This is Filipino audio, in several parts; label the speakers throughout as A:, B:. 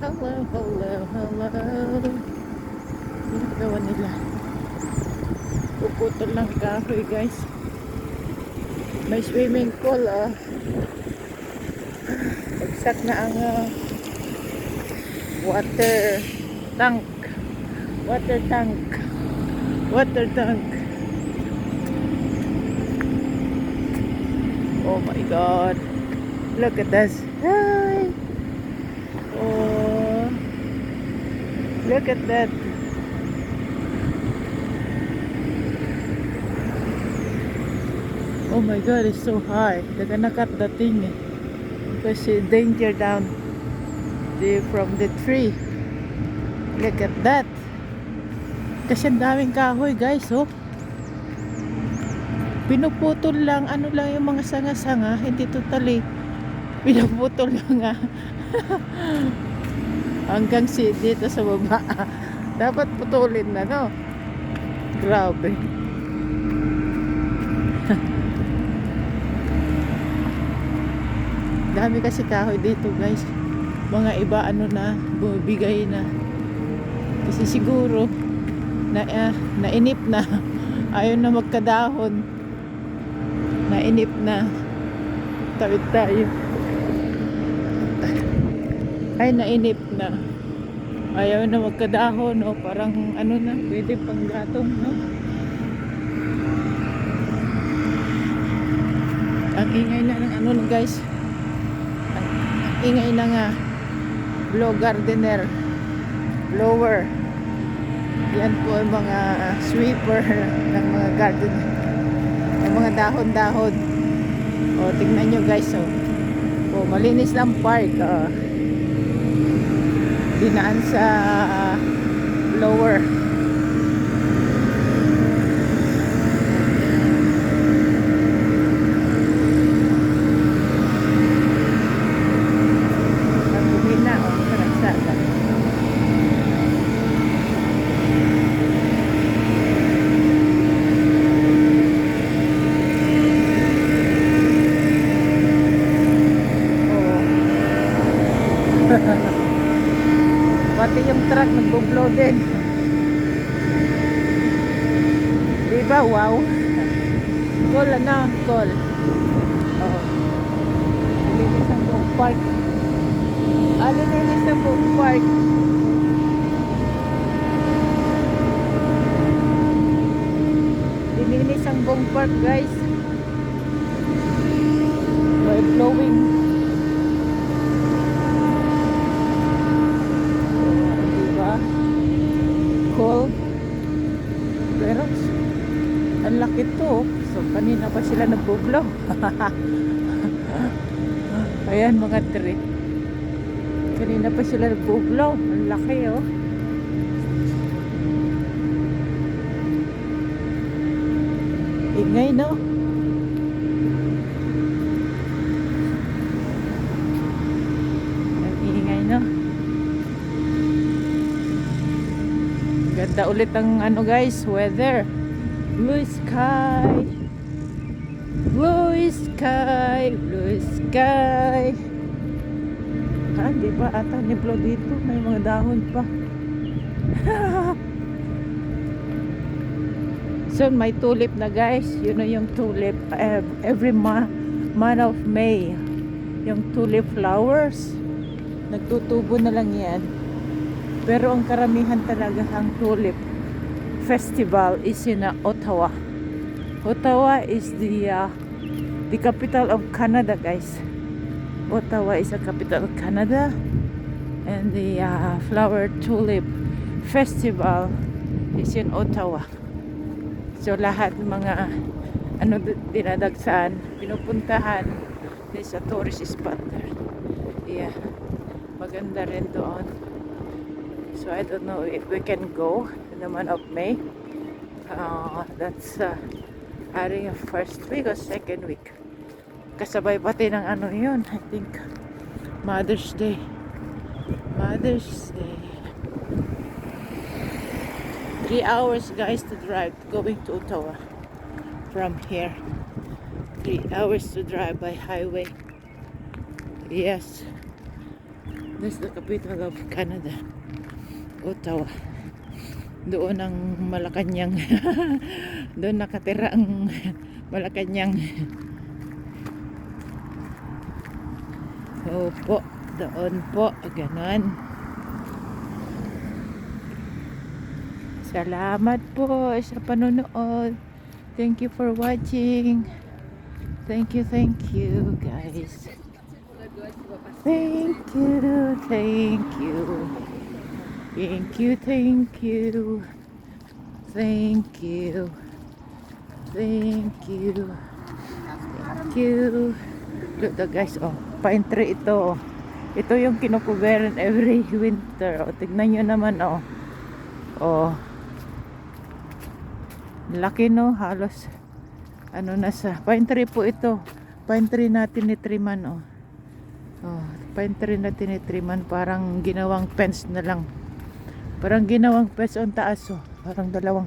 A: Hello, hello, hello. Ginagawa nila. Puputol ng kahoy, guys. May swimming pool, bagsak na ang water tank. Water tank. Water tank. Oh my God. Look at this. Hi. Oh. Look at that. Oh my God, it's so high. They're gonna cut the thing because it's danger down from the tree. Look at that. Kasi ang daming kahoy, guys, oh. Pinuputol lang, ano lang yung mga sanga-sanga, hindi totally. Pinuputol lang hanggang dito sa baba. Dapat putulin na, no? Grabe. Dami kasi kahoy dito, guys. Mga iba ano na, bumibigay na. Kasi siguro nainip na. Ayaw na magkadahon. Nainip na. Tawid tayo. Ay, nainip na. Ayaw na magkadahon, no? Parang ano na, pwede pang gatong, no? Ang ingay na ng ano, guys. Ingay na nga blow gardener blower. Yan po ang mga sweeper ng mga garden, yung mga dahon-dahon. O tingnan nyo, guys, o malinis lang park, dinaan sa blower. Pati yung truck nagbo-blow din. Diba? Wow. Call ano? Call. Oo. Linis ang buong park. Linis ang buong park. Linis ang buong park, guys. By blowing. Cool. Pero ang laki to. So kanina pa sila nagbo-blow. Ayan mga tree. Kanina pa sila nagbo-blow. Ang laki, oh. Ingay, no? Ang ingay, no? Ganda ulit ang ano, guys, weather. Blue sky. Blue sky. Blue sky. Di ba ata niblo dito? May mga dahon pa. So may tulip na, guys. Yun na yung tulip. Every month of May. Yung tulip flowers. Nagtutubo na lang yan. Pero ang karamihan talaga ang tulip festival is in Ottawa. Ottawa is the capital of Canada, guys. Ottawa is the capital of Canada, and the flower tulip festival is in Ottawa. So lahat mga ano dinadagsaan, pinupuntahan is a tourist spot there. Yeah, maganda rin doon. So I don't know if we can go in the month of May. That's adding first week or second week. Kasabay pati ng ano yun, I think Mother's Day. Mother's Day. 3 hours, guys, to drive going to Ottawa from here. 3 hours to drive by highway. Yes. That's the capital of Canada. Ottawa. Doon ang Malacanang. Doon nakatira ang Malacanang. Opo, doon po. Ganon. Salamat po sa panonood. Thank you for watching. Thank you guys. Thank you. Thank you. Thank you. Thank you. Thank you. Thank you. Ito guys, oh, pine tree ito. Ito yung kinukuberan every winter. Oh, tignan nyo naman, oh. Oh. Laki, no, halos ano na sa pine tree po ito. Pine tree natin ni Triman, oh. Oh, pine tree natin ni Triman, parang ginawang fence na lang. Parang ginawang fence on taas, oh. Parang dalawang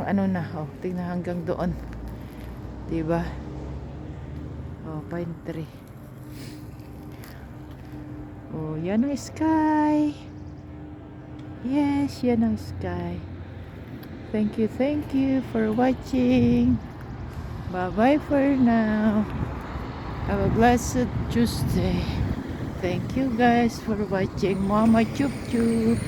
A: ano na, oh. Tingnan hanggang doon. 'Di ba? Oh, pine tree. Oh, yan ang sky. Yes, yan ang sky. Thank you for watching. Bye-bye for now. Have a blessed Tuesday. Thank you guys for watching. Mama Chup Chup.